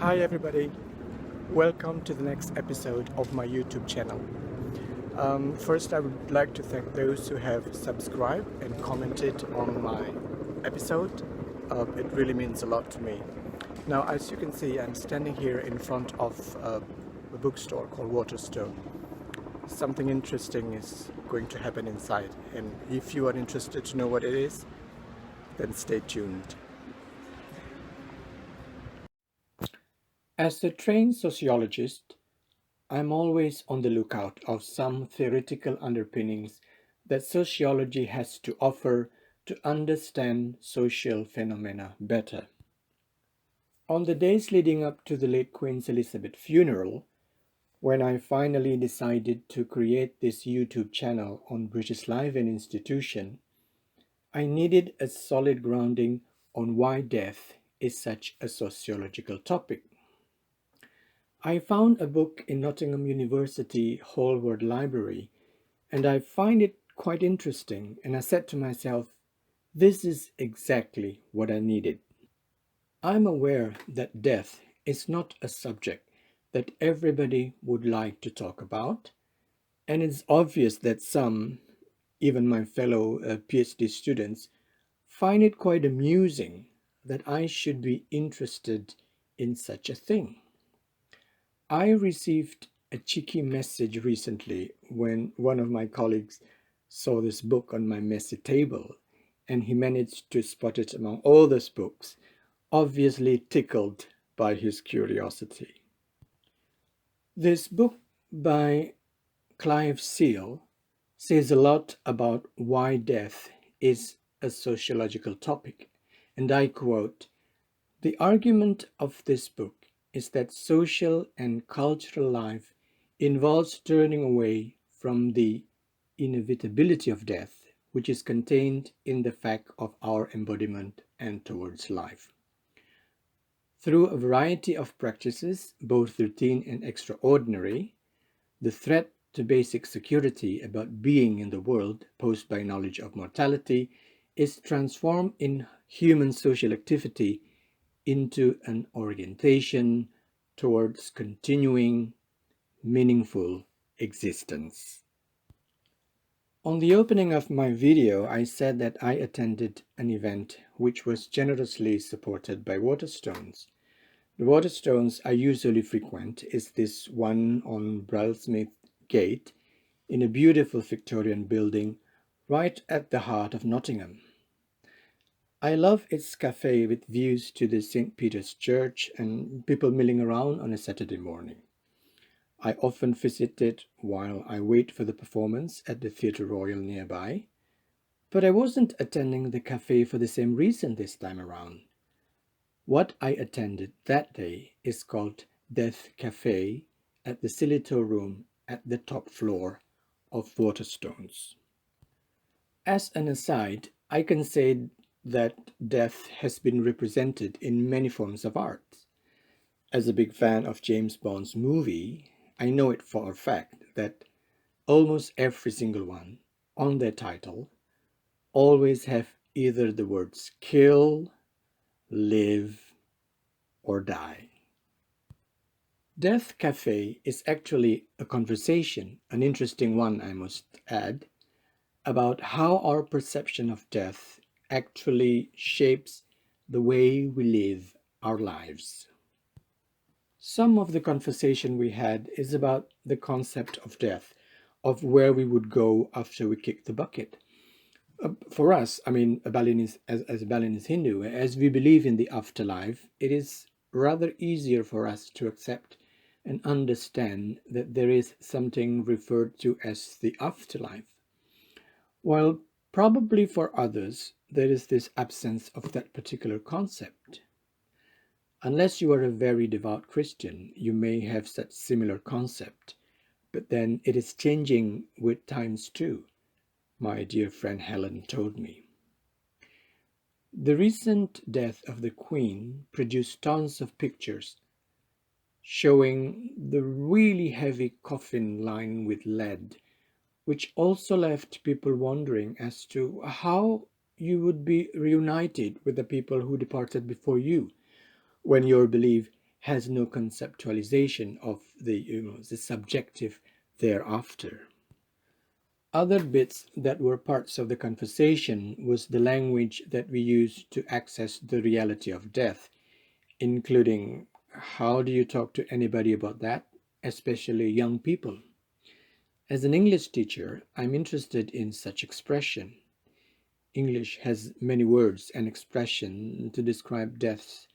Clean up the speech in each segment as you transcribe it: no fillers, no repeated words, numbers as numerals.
Hi everybody, welcome to the next episode of my YouTube channel. First I would like to thank those who have subscribed and commented on my episode. It really means a lot to me. Now as you can see, I'm standing here in front of a bookstore called Waterstone. Something interesting is going to happen inside, and if you are interested to know what it is, then stay tuned. As a trained sociologist, I'm always on the lookout of some theoretical underpinnings that sociology has to offer to understand social phenomena better. On the days leading up to the late Queen Elizabeth funeral, when I finally decided to create this YouTube channel on British Life and Institution, I needed a solid grounding on why death is such a sociological topic. I found a book in Nottingham University Hallward Library, and I find it quite interesting, and I said to myself, this is exactly what I needed. I'm aware that death is not a subject that everybody would like to talk about, and it's obvious that some, even my fellow PhD students, find it quite amusing that I should be interested in such a thing. I received a cheeky message recently when one of my colleagues saw this book on my messy table, and he managed to spot it among all those books, obviously tickled by his curiosity. This book by Clive Seal says a lot about why death is a sociological topic, and I quote, "The argument of this book is that social and cultural life involves turning away from the inevitability of death, which is contained in the fact of our embodiment and towards life. Through a variety of practices, both routine and extraordinary, the threat to basic security about being in the world posed by knowledge of mortality is transformed in human social activity into an orientation towards continuing meaningful existence." On the opening of my video, I said that I attended an event which was generously supported by Waterstones. The Waterstones I usually frequent is this one on Bralsmith Gate in a beautiful Victorian building right at the heart of Nottingham. I love its cafe with views to the St. Peter's Church and people milling around on a Saturday morning. I often visit it while I wait for the performance at the Theatre Royal nearby, but I wasn't attending the cafe for the same reason this time around. What I attended that day is called Death Cafe at the Silito Room at the top floor of Waterstones. As an aside, I can say that death has been represented in many forms of art. As a big fan of James Bond's movie, I know it for a fact that almost every single one on their title always have either the words kill, live, or die. Death Cafe is actually a conversation, an interesting one I must add, about how our perception of death actually shapes the way we live our lives. Some of the conversation we had is about the concept of death, of where we would go after we kick the bucket. For us, I mean, as a Balinese Hindu, as we believe in the afterlife, it is rather easier for us to accept and understand that there is something referred to as the afterlife. While probably for others, there is this absence of that particular concept. Unless you are a very devout Christian, you may have such similar concept, but then it is changing with times too, my dear friend Helen told me. The recent death of the Queen produced tons of pictures showing the really heavy coffin lined with lead, which also left people wondering as to how you would be reunited with the people who departed before you when your belief has no conceptualization of the subjective thereafter. Other bits that were parts of the conversation was the language that we use to access the reality of death, including how do you talk to anybody about that, especially young people. As an English teacher, I'm interested in such expression. English has many words and expression to describe deaths,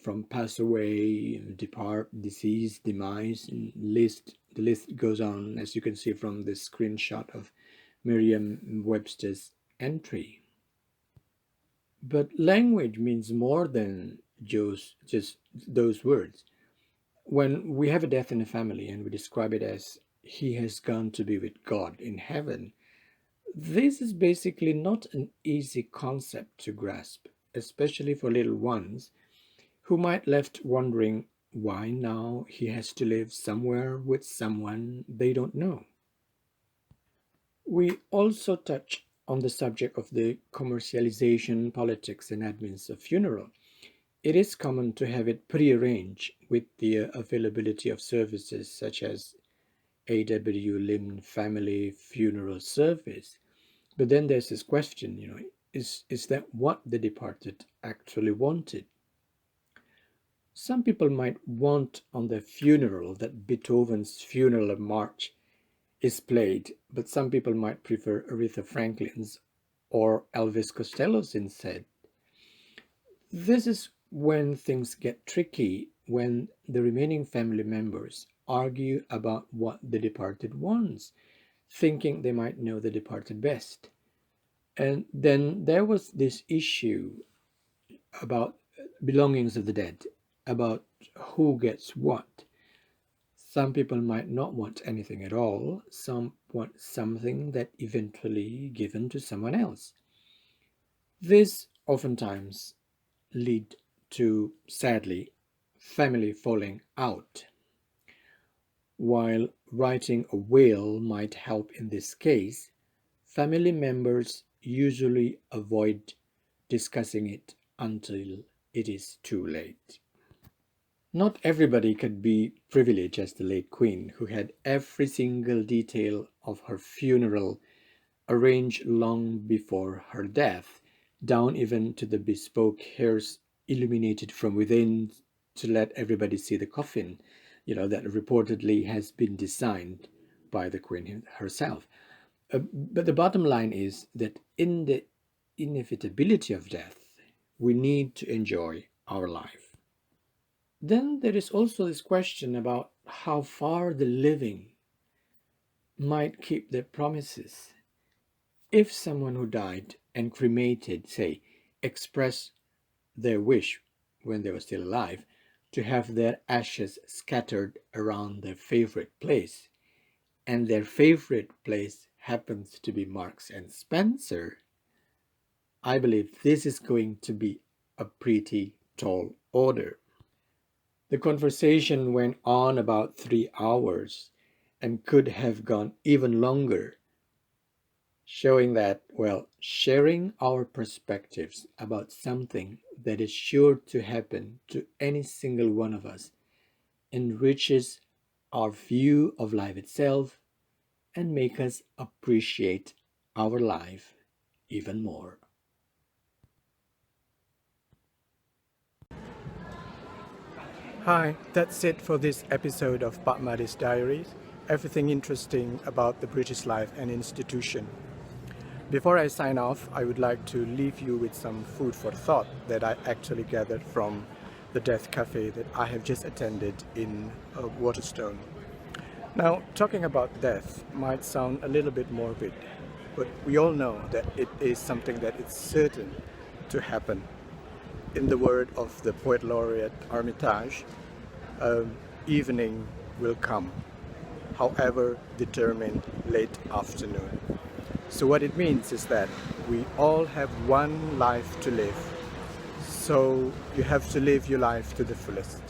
from pass away, depart, decease, demise, and the list goes on, as you can see from this screenshot of Merriam-Webster's entry. But language means more than just those words. When we have a death in a family and we describe it as he has gone to be with God in heaven, this is basically not an easy concept to grasp, especially for little ones who might left wondering why now he has to live somewhere with someone they don't know. We also touch on the subject of the commercialization, politics, and admins of funeral. It is common to have it prearranged with the availability of services such as A.W. Lim Family Funeral Service. But then there's this question, is that what the departed actually wanted? Some people might want on their funeral that Beethoven's Funeral March is played, but some people might prefer Aretha Franklin's or Elvis Costello's instead. This is when things get tricky, when the remaining family members argue about what the departed wants, thinking they might know the departed best. And then there was this issue about belongings of the dead, about who gets what. Some people might not want anything at all. Some want something that eventually given to someone else. This oftentimes lead to, sadly, family falling out. While writing a will might help in this case, family members usually avoid discussing it until it is too late. Not everybody could be privileged as the late Queen, who had every single detail of her funeral arranged long before her death, down even to the bespoke hearse illuminated from within to let everybody see the coffin, that reportedly has been designed by the Queen herself. But the bottom line is that in the inevitability of death, we need to enjoy our life. Then there is also this question about how far the living might keep their promises. If someone who died and cremated, say, expressed their wish when they were still alive to have their ashes scattered around their favorite place, and their favorite place happens to be Marks and Spencer, I believe this is going to be a pretty tall order. The conversation went on about 3 hours and could have gone even longer, showing that, sharing our perspectives about something that is sure to happen to any single one of us enriches our view of life itself and make us appreciate our life even more. Hi, that's it for this episode of Pak Madi's Diaries, everything interesting about the British life and institution. Before I sign off, I would like to leave you with some food for thought that I actually gathered from the Death Cafe that I have just attended in Waterstone. Now, talking about death might sound a little bit morbid, but we all know that it is something that is certain to happen. In the word of the poet laureate Armitage, evening will come, however determined late afternoon. So what it means is that we all have one life to live. So you have to live your life to the fullest.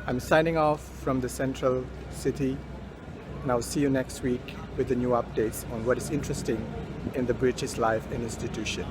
I'm signing off from the central city, and I'll see you next week with the new updates on what is interesting in the British life and institution.